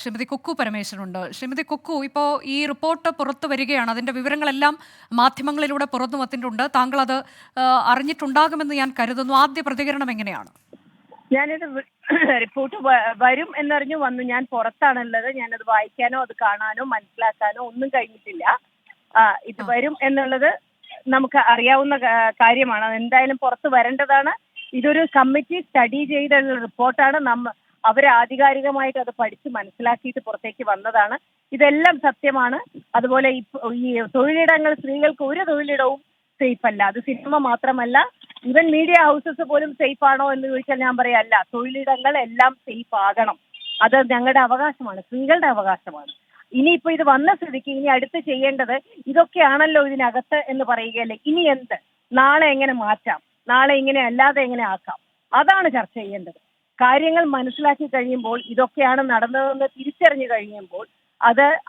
ശ്രീമതി കുക്കു പരമേശ്വരനുണ്ട്. ശ്രീമതി കുക്കു, ഇപ്പോൾ ഈ റിപ്പോർട്ട് പുറത്തു വരികയാണ്. അതിൻ്റെ വിവരങ്ങളെല്ലാം മാധ്യമങ്ങളിലൂടെ പുറത്തു വന്നിട്ടുണ്ട്. താങ്കൾ അത് അറിഞ്ഞിട്ടുണ്ടാകുമെന്ന് ഞാൻ കരുതുന്നു. ആദ്യ പ്രതികരണം എങ്ങനെയാണ്? ഞാനത് റിപ്പോർട്ട് വരും എന്നറിഞ്ഞു വന്നു. ഞാൻ പുറത്താണുള്ളത്. ഞാനത് വായിക്കാനോ അത് കാണാനോ മനസ്സിലാക്കാനോ ഒന്നും കഴിഞ്ഞിട്ടില്ല. ഇത് വരും എന്നുള്ളത് നമുക്ക് അറിയാവുന്ന കാര്യമാണ്. അതെന്തായാലും പുറത്ത് വരേണ്ടതാണ്. ഇതൊരു കമ്മിറ്റി സ്റ്റഡി ചെയ്തുള്ള റിപ്പോർട്ടാണ്. അവർ ആധികാരികമായിട്ട് അത് പഠിച്ച് മനസ്സിലാക്കിയിട്ട് പുറത്തേക്ക് വന്നതാണ്. ഇതെല്ലാം സത്യമാണ്. അതുപോലെ ഈ തൊഴിലിടങ്ങൾ, സ്ത്രീകൾക്ക് ഒരു തൊഴിലിടവും സേഫ് അല്ല. അത് സിനിമ മാത്രമല്ല, ഈവൻ മീഡിയ ഹൗസസ് പോലും സേഫ് ആണോ എന്ന് ചോദിച്ചാൽ ഞാൻ പറയല്ല. തൊഴിലിടങ്ങൾ എല്ലാം സേഫ് ആകണം. അത് ഞങ്ങളുടെ അവകാശമാണ്, സ്ത്രീകളുടെ അവകാശമാണ്. ഇനിയിപ്പോ ഇത് വന്ന സ്ഥിതിക്ക് ഇനി അടുത്ത് ചെയ്യേണ്ടത് ഇതൊക്കെയാണല്ലോ ഇതിനകത്ത് എന്ന് പറയുകയല്ലേ. ഇനി എന്ത്, നാളെ എങ്ങനെ മാറ്റാം, നാളെ ഇങ്ങനെ അല്ലാതെ എങ്ങനെ ആക്കാം, അതാണ് ചർച്ച ചെയ്യേണ്ടത്. കാര്യങ്ങൾ മനസ്സിലാക്കി കഴിയുമ്പോൾ, ഇതൊക്കെയാണ് നടന്നതെന്ന് തിരിച്ചറിഞ്ഞു കഴിയുമ്പോൾ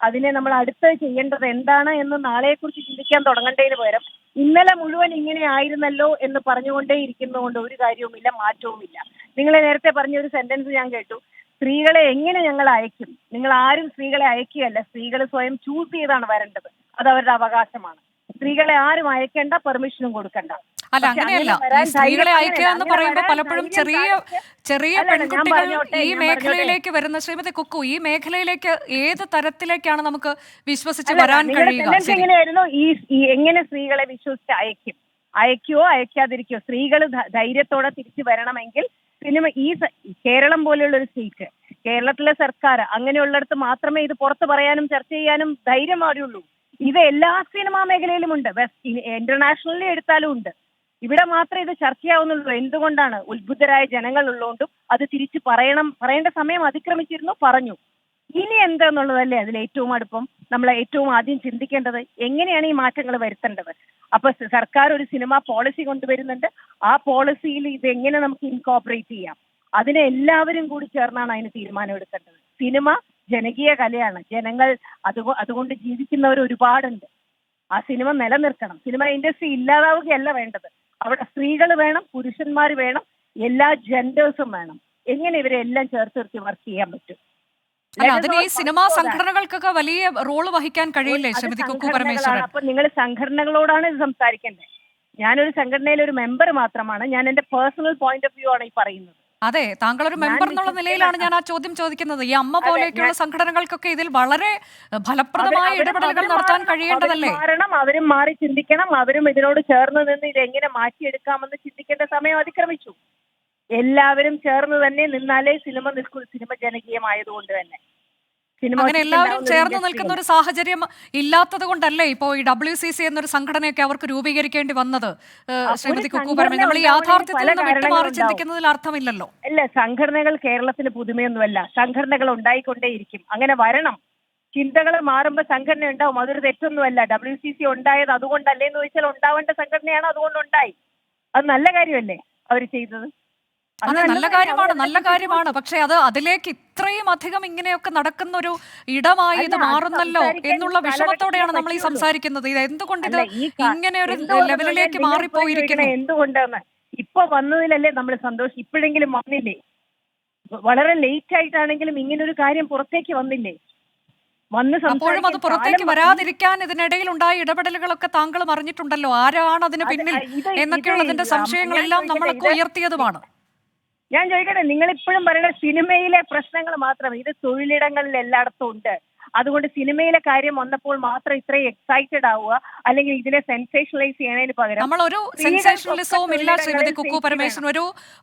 അതിനെ നമ്മൾ അടുത്ത് ചെയ്യേണ്ടത് എന്താണ് എന്ന് നാളെക്കുറിച്ച് ചിന്തിക്കാൻ തുടങ്ങേണ്ടതിന് പകരം ഇന്നലെ മുഴുവൻ ഇങ്ങനെ ആയിരുന്നല്ലോ എന്ന് പറഞ്ഞുകൊണ്ടേ ഇരിക്കുന്നതുകൊണ്ട് ഒരു കാര്യവുമില്ല, മാറ്റവുമില്ല. നിങ്ങൾ നേരത്തെ പറഞ്ഞൊരു സെന്റൻസ് ഞാൻ കേട്ടു, സ്ത്രീകളെ എങ്ങനെ ഞങ്ങൾ അയക്കും. നിങ്ങൾ ആരും സ്ത്രീകളെ അയക്കുകയല്ല, സ്ത്രീകൾ സ്വയം ചൂസ് ചെയ്താണ് വരേണ്ടത്. അത് അവരുടെ അവകാശമാണ്. സ്ത്രീകളെ ആരും അയക്കേണ്ട, പെർമിഷനും കൊടുക്കണ്ട. അല്ല, അങ്ങനെയല്ല. സ്ത്രീകളെ അയക്കുക എന്ന് പറയുമ്പോൾ പലപ്പോഴും ചെറിയ പെൺകുട്ടികൾ ഈ മേഖലയിലേക്ക് വരുന്ന, ശ്രീമതി കുക്കു, ഈ മേഖലയിലേക്ക് ഏത് തരത്തിലേക്കാണ് നമുക്ക് വിശ്വസിച്ച് വരാൻ കഴിയുക? എങ്ങനെയായിരുന്നു എങ്ങനെ സ്ത്രീകളെ വിശ്വസിച്ച് അയക്കുവോ അയക്കാതിരിക്കോ? സ്ത്രീകൾ ധൈര്യത്തോടെ തിരിച്ചു വരണമെങ്കിൽ സിനിമ കേരളം പോലെയുള്ള ഒരു സ്റ്റേറ്റ്, കേരളത്തിലെ സർക്കാർ അങ്ങനെയുള്ളിടത്ത് മാത്രമേ ഇത് പുറത്ത് പറയാനും ചർച്ച ചെയ്യാനും ധൈര്യം പാടുള്ളൂ. ഇത് എല്ലാ സിനിമാ മേഖലയിലും ഉണ്ട്. ഇന്റർനാഷണലി എടുത്താലും ഉണ്ട്. ഇവിടെ മാത്രമേ ഇത് ചർച്ചയാവുന്നുള്ളൂ. എന്തുകൊണ്ടാണ്? ഉത്ബുദ്ധരായ ജനങ്ങൾ ഉള്ളതുകൊണ്ടും അത് തിരിച്ചു പറയേണ്ട സമയം അതിക്രമിച്ചിരുന്നു, പറഞ്ഞു. ഇനി എന്താന്നുള്ളതല്ലേ അതിൽ ഏറ്റവും അടുപ്പം നമ്മൾ ഏറ്റവും ആദ്യം ചിന്തിക്കേണ്ടത്. എങ്ങനെയാണ് ഈ മാറ്റങ്ങൾ വരുത്തേണ്ടത്? അപ്പൊ സർക്കാർ ഒരു സിനിമ പോളിസി കൊണ്ടുവരുന്നുണ്ട്. ആ പോളിസിയിൽ ഇത് എങ്ങനെ നമുക്ക് ഇൻകോപ്പറേറ്റ് ചെയ്യാം, അതിനെ എല്ലാവരും കൂടി ചേർന്നാണ് അതിന് തീരുമാനം എടുക്കേണ്ടത്. സിനിമ ജനകീയ കലയാണ്. ജനങ്ങൾ അതുകൊണ്ട് ജീവിക്കുന്നവർ ഒരുപാടുണ്ട്. ആ സിനിമ നിലനിർത്തണം. സിനിമ ഇൻഡസ്ട്രി ഇല്ലാതാവുകയല്ല വേണ്ടത്. അവിടെ സ്ത്രീകൾ വേണം, പുരുഷന്മാർ വേണം, എല്ലാ ജെൻഡേഴ്സും വേണം. എങ്ങനെ ഇവരെ എല്ലാം ചേർത്ത് നിർത്തി വർക്ക് ചെയ്യാൻ പറ്റും? അതിന് ഈ സിനിമാ സംഘടനകൾക്കൊക്കെ വലിയ റോള് വഹിക്കാൻ കഴിയില്ലേ ശ്രീമതി കുക്കു പരമേശ്വരൻ? അപ്പൊ നിങ്ങൾ സംഘടനകളോടാണ് ഇത് സംസാരിക്കേണ്ടത്. ഞാനൊരു സംഘടനയിലെ ഒരു മെമ്പർ മാത്രമാണ്. ഞാൻ എന്റെ പേഴ്സണൽ പോയിന്റ് ഓഫ് വ്യൂ ആണ് ഈ പറയുന്നത്. അതെ, താങ്കൾ ഒരു മെമ്പർ എന്നുള്ള നിലയിലാണ് ഞാൻ ആ ചോദ്യം ചോദിക്കുന്നത്. ഈ അമ്മ പോലെയൊക്കെയുള്ള സംഘടനകൾക്കൊക്കെ ഇതിൽ വളരെ ഫലപ്രദമായ ഇടപെടലുകൾ നടത്താൻ കഴിയേണ്ടതല്ലേ? അവരും മാറി ചിന്തിക്കണം. അവരും ഇതിനോട് ചേർന്ന് നിന്ന് ഇത് എങ്ങനെ മാറ്റിയെടുക്കാമെന്ന് ചിന്തിക്കേണ്ട സമയം അതിക്രമിച്ചു. എല്ലാവരും ചേർന്ന് തന്നെ നിന്നാലേ സിനിമ നിൽക്കൂ. സിനിമ ജനകീയമായതുകൊണ്ട് തന്നെ. അങ്ങനെ എല്ലാവരും ചേർന്ന് നിൽക്കുന്ന ഒരു സാഹചര്യം ഇല്ലാത്തത് കൊണ്ടല്ലേ ഇപ്പോൾ ഈ WCC എന്നൊരു സംഘടനയൊക്കെ അവർക്ക് രൂപീകരിക്കേണ്ടി വന്നത്? ശ്രീമതി കുക്കു പരമേശ്വരൻ, നമ്മൾ ഈ യാഥാർത്ഥ്യത്തിൽ നിന്ന് വിട്ടുമാറി ചിന്തിക്കുന്നതിൽ അർത്ഥമില്ലല്ലോ. അല്ല, സംഘടനകൾ കേരളത്തിന് പുതുമയൊന്നുമല്ല. സംഘടനകൾ ഉണ്ടായിക്കൊണ്ടേയിരിക്കും. അങ്ങനെ വരണം. ചിന്തകൾ മാറുമ്പോൾ സംഘടന ഉണ്ടാവും. അതൊരു തെറ്റൊന്നുമല്ല. WCC ഉണ്ടായത് അതുകൊണ്ടല്ലേ എന്ന് ചോദിച്ചാൽ ഉണ്ടാവേണ്ട സംഘടനയാണ്, അതുകൊണ്ടുണ്ടായി. അത് നല്ല കാര്യമല്ലേ അവർ ചെയ്തത്? അതെ, നല്ല കാര്യമാണ്. പക്ഷെ അതിലേക്ക് ഇത്രയും അധികം ഇങ്ങനെയൊക്കെ നടക്കുന്ന ഒരു ഇടമായി ഇത് മാറുന്നല്ലോ എന്നുള്ള വിഷമത്തോടെയാണ് നമ്മൾ ഈ സംസാരിക്കുന്നത്. ഇത് എന്തുകൊണ്ട് ഇത് ഇങ്ങനെ ഒരു ലെവലിലേക്ക് മാറിപ്പോയിരിക്കുന്നു? എന്തുകൊണ്ടാണ് ഇപ്പൊ വന്നതിലല്ലേ നമ്മൾ സന്തോഷം. ഇപ്പോഴെങ്കിലും വന്നില്ലേ? വളരെ ലേറ്റ് ആയിട്ടാണെങ്കിലും ഇങ്ങനെ ഒരു കാര്യം പുറത്തേക്ക് വന്നില്ലേ? അപ്പോഴും അത് പുറത്തേക്ക് വരാതിരിക്കാൻ ഇതിനിടയിൽ ഉണ്ടായ ഇടപെടലുകളൊക്കെ താങ്കൾ അറിഞ്ഞിട്ടുണ്ടല്ലോ. ആരാണ് അതിന് പിന്നിൽ എന്നൊക്കെയുള്ളതിന്റെ സംശയങ്ങളെല്ലാം നമ്മളൊക്കെ ഉയർത്തിയതുമാണ്. ഞാൻ ചോദിക്കട്ടെ, നിങ്ങൾ ഇപ്പോഴും പറയുന്ന സിനിമയിലെ പ്രശ്നങ്ങൾ മാത്രം, ഇത് തൊഴിലിടങ്ങളിൽ എല്ലായിടത്തും ഉണ്ട്. അതുകൊണ്ട് സിനിമയിലെ കാര്യം വന്നപ്പോൾ മാത്രം ഇത്രയും എക്സൈറ്റഡ് ആവുക, അല്ലെങ്കിൽ ഇതിനെ സെൻസേഷണലൈസ് ചെയ്യുന്നതിന് പകരം നമ്മളൊരു സെൻസേഷണലിസവും ഇല്ല ശ്രീമതി കുക്കു പരമേശ്വരൻ.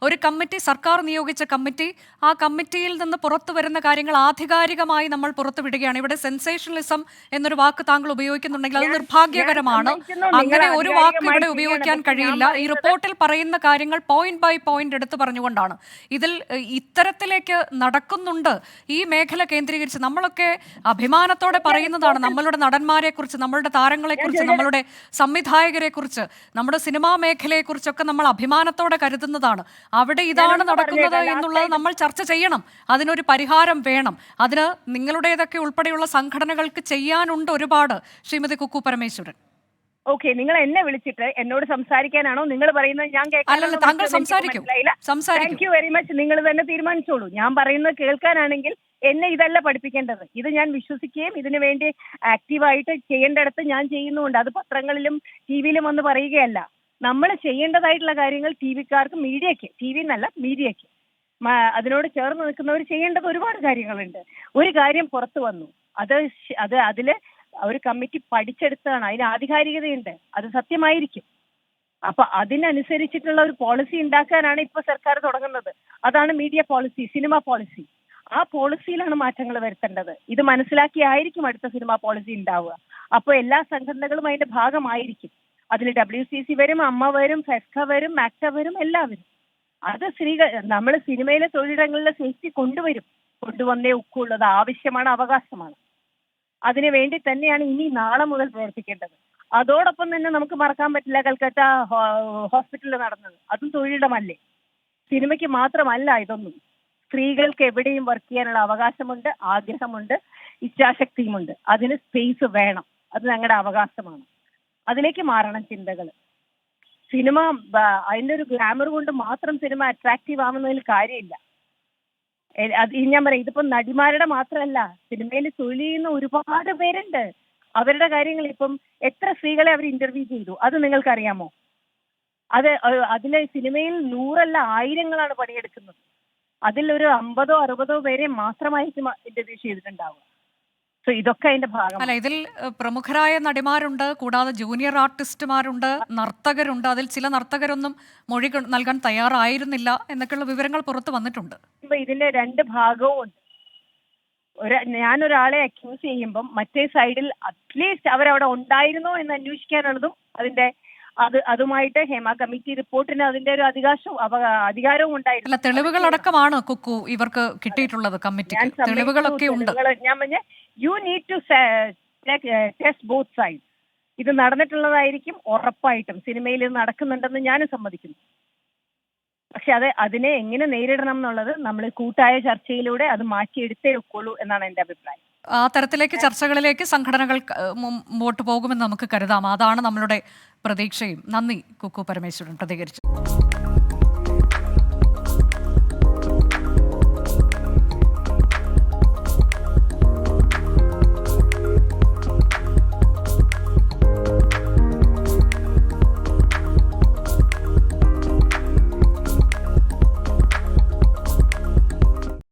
ഒരു കമ്മിറ്റി, സർക്കാർ നിയോഗിച്ച കമ്മിറ്റി, ആ കമ്മിറ്റിയിൽ നിന്ന് പുറത്തു വരുന്ന കാര്യങ്ങൾ ആധികാരികമായി നമ്മൾ പുറത്തുവിടുകയാണ്. ഇവിടെ സെൻസേഷണലിസം എന്നൊരു വാക്ക് താങ്കൾ ഉപയോഗിക്കുന്നുണ്ടെങ്കിൽ അത് നിർഭാഗ്യകരമാണ്. അങ്ങനെ ഒരു വാക്ക് ഇവിടെ ഉപയോഗിക്കാൻ കഴിയില്ല. ഈ റിപ്പോർട്ടിൽ പറയുന്ന കാര്യങ്ങൾ പോയിന്റ് ബൈ പോയിന്റ് എടുത്തു പറഞ്ഞുകൊണ്ടാണ്. ഇതിൽ ഇത്തരത്തിലേക്ക് നടക്കുന്നുണ്ട് ഈ മേഖല കേന്ദ്രീകരിച്ച്. നമ്മളൊക്കെ അഭിമാനത്തോടെ പറയുന്നതാണ് നമ്മളുടെ നടന്മാരെ കുറിച്ച്, നമ്മളുടെ താരങ്ങളെ കുറിച്ച്, നമ്മളുടെ സംവിധായകരെ കുറിച്ച്, നമ്മുടെ സിനിമാ മേഖലയെ കുറിച്ചൊക്കെ നമ്മൾ അഭിമാനത്തോടെ കരുതുന്നതാണ്. അവിടെ ഇതാണ് നടക്കുന്നത് എന്നുള്ളത് നമ്മൾ ചർച്ച ചെയ്യണം. അതിനൊരു പരിഹാരം വേണം. അതിന് നിങ്ങളുടേതൊക്കെ ഉൾപ്പെടെയുള്ള സംഘടനകൾക്ക് ചെയ്യാനുണ്ട് ഒരുപാട്, ശ്രീമതി കുക്കു പരമേശ്വരൻ. ഓക്കെ, നിങ്ങൾ എന്നെ വിളിച്ചിട്ട് എന്നോട് സംസാരിക്കാനാണോ നിങ്ങൾ പറയുന്നത് ഞാൻ അല്ലല്ല, താങ്കൾ സംസാരിക്കൂ. Thank you very much. നിങ്ങൾ തന്നെ തീരുമാനിച്ചോളൂ. ഞാൻ പറയുന്നത് കേൾക്കാനാണെങ്കിൽ എന്നെ ഇതല്ല പഠിപ്പിക്കേണ്ടത്. ഇത് ഞാൻ വിശ്വസിക്കുകയും ഇതിനു വേണ്ടി ആക്റ്റീവായിട്ട് ചെയ്യേണ്ടടുത്ത് ഞാൻ ചെയ്യുന്നുണ്ട്. അത് പത്രങ്ങളിലും ടി വിയിലും വന്ന് പറയുകയല്ല. നമ്മൾ ചെയ്യേണ്ടതായിട്ടുള്ള കാര്യങ്ങൾ ടി വിക്കാർക്ക്, മീഡിയയ്ക്ക്, ടി വി എന്നല്ല മീഡിയയ്ക്ക്, അതിനോട് ചേർന്ന് നിൽക്കുന്നവർ ചെയ്യേണ്ടത് ഒരുപാട് കാര്യങ്ങളുണ്ട്. ഒരു കാര്യം പുറത്തു വന്നു, അതില് ഒരു കമ്മിറ്റി പഠിച്ചെടുത്തതാണ്, അതിന് ആധികാരികതയുണ്ട്, അത് സത്യമായിരിക്കും. അപ്പൊ അതിനനുസരിച്ചിട്ടുള്ള ഒരു പോളിസി ഉണ്ടാക്കാനാണ് ഇപ്പൊ സർക്കാർ തുടങ്ങുന്നത്. അതാണ് മീഡിയ പോളിസി, സിനിമ പോളിസി. ആ പോളിസിയിലാണ് മാറ്റങ്ങൾ വരുത്തേണ്ടത്. ഇത് മനസ്സിലാക്കിയായിരിക്കും അടുത്ത സിനിമ പോളിസി ഉണ്ടാവുക. അപ്പോൾ എല്ലാ സംഘടനകളും അതിന്റെ ഭാഗമായിരിക്കും. അതിൽ WCC വരും, അമ്മ വരും, ഫെസ്ക വരും, മാക്ട വരും, എല്ലാവരും. അത് സ്ത്രീകൾ, നമ്മൾ സിനിമയിലെ തൊഴിലിടങ്ങളിലെ സേഫ്റ്റി കൊണ്ടുവന്നേ ഒക്കുള്ളൂ. അത് ആവശ്യമാണ്, അവകാശമാണ്. അതിനു വേണ്ടി തന്നെയാണ് ഇനി നാളെ മുതൽ പ്രവർത്തിക്കേണ്ടത്. അതോടൊപ്പം തന്നെ നമുക്ക് മറക്കാൻ പറ്റില്ല കൽക്കട്ട ഹോസ്പിറ്റലിൽ നടന്നത്. അതും തൊഴിലിടമല്ലേ? സിനിമയ്ക്ക് മാത്രമല്ല ഇതൊന്നും. സ്ത്രീകൾക്ക് എവിടെയും വർക്ക് ചെയ്യാനുള്ള അവകാശമുണ്ട്, ആഗ്രഹമുണ്ട്, ഇച്ഛാശക്തിയുമുണ്ട്. അതിന് സ്പേസ് വേണം. അത് ഞങ്ങളുടെ അവകാശമാണ്. അതിലേക്ക് മാറണം ചിന്തകൾ. സിനിമ അതിന്റെ ഒരു ഗ്ലാമർ കൊണ്ട് മാത്രം സിനിമ അട്രാക്റ്റീവ് ആവുന്നതിൽ കാര്യമില്ല. അത് ഞാൻ പറയാം, ഇതിപ്പോ നടിമാരുടെ മാത്രമല്ല, സിനിമയിൽ തൊഴിൽ ചെയ്യുന്ന ഒരുപാട് പേരുണ്ട്. അവരുടെ കാര്യങ്ങൾ ഇപ്പം എത്ര സ്ത്രീകളെ അവർ ഇന്റർവ്യൂ ചെയ്തു, അത് നിങ്ങൾക്കറിയാമോ? അതിലെ സിനിമയിൽ 100 ആയിരങ്ങളാണ് പണിയെടുക്കുന്നത്. അതിലൊരു 50-60 പേരെ മാത്രമായിരിക്കും ഇന്റർവ്യൂ ചെയ്തിട്ടുണ്ടാവുക. സോ ഇതൊക്കെ അതിന്റെ ഭാഗം. അല്ല, ഇതിൽ പ്രമുഖരായ നടിമാരുണ്ട്, കൂടാതെ ജൂനിയർ ആർട്ടിസ്റ്റുമാരുണ്ട്, നർത്തകരുണ്ട്. അതിൽ ചില നർത്തകരൊന്നും മൊഴി നൽകാൻ തയ്യാറായിരുന്നില്ല എന്നൊക്കെയുള്ള വിവരങ്ങൾ പുറത്തു വന്നിട്ടുണ്ട്. ഇതിന്റെ രണ്ട് ഭാഗവും ഉണ്ട്. ഞാനൊരാളെ അക്യൂസ് ചെയ്യുമ്പം മറ്റേ സൈഡിൽ അറ്റ്ലീസ്റ്റ് അവരവിടെ ഉണ്ടായിരുന്നോ എന്ന് അന്വേഷിക്കാനുള്ളതും അതുമായിട്ട് ഹേമ കമ്മിറ്റി റിപ്പോർട്ടിന് അതിന്റെ ഒരു അധികാരവും ഉണ്ടായിരുന്നു. അല്ല, തെളിവുകൾ അടക്കമാണ് കുക്കു ഇവർക്ക് കിട്ടിയിട്ടുള്ളത്. കമ്മിറ്റിക്ക് തെളിവുകളൊക്കെ ഉണ്ട്. ഞാൻ പറഞ്ഞ you need to test both side. ഇത് നടന്നിട്ടുള്ളതായിരിക്കും ഉറപ്പായിട്ടും. സിനിമയിൽ ഇത് നടക്കുന്നുണ്ടെന്ന് ഞാനും സമ്മതിക്കുന്നു. പക്ഷെ അതിനെ എങ്ങനെ നേരിടണം എന്നുള്ളത് നമ്മൾ കൂട്ടായ ചർച്ചയിലൂടെ അത് മാറ്റിയെടുത്തേ ഒക്കുള്ളൂ എന്നാണ് എന്റെ അഭിപ്രായം. ആ തരത്തിലേക്ക് ചർച്ചകളിലേക്ക് സംഘടനകൾ മുമ്പോട്ട് പോകുമെന്ന് നമുക്ക് കരുതാം. അതാണ് നമ്മളുടെ പ്രതീക്ഷയും. നന്ദി കുക്കു പരമേശ്വരൻ പ്രതികരിച്ചു.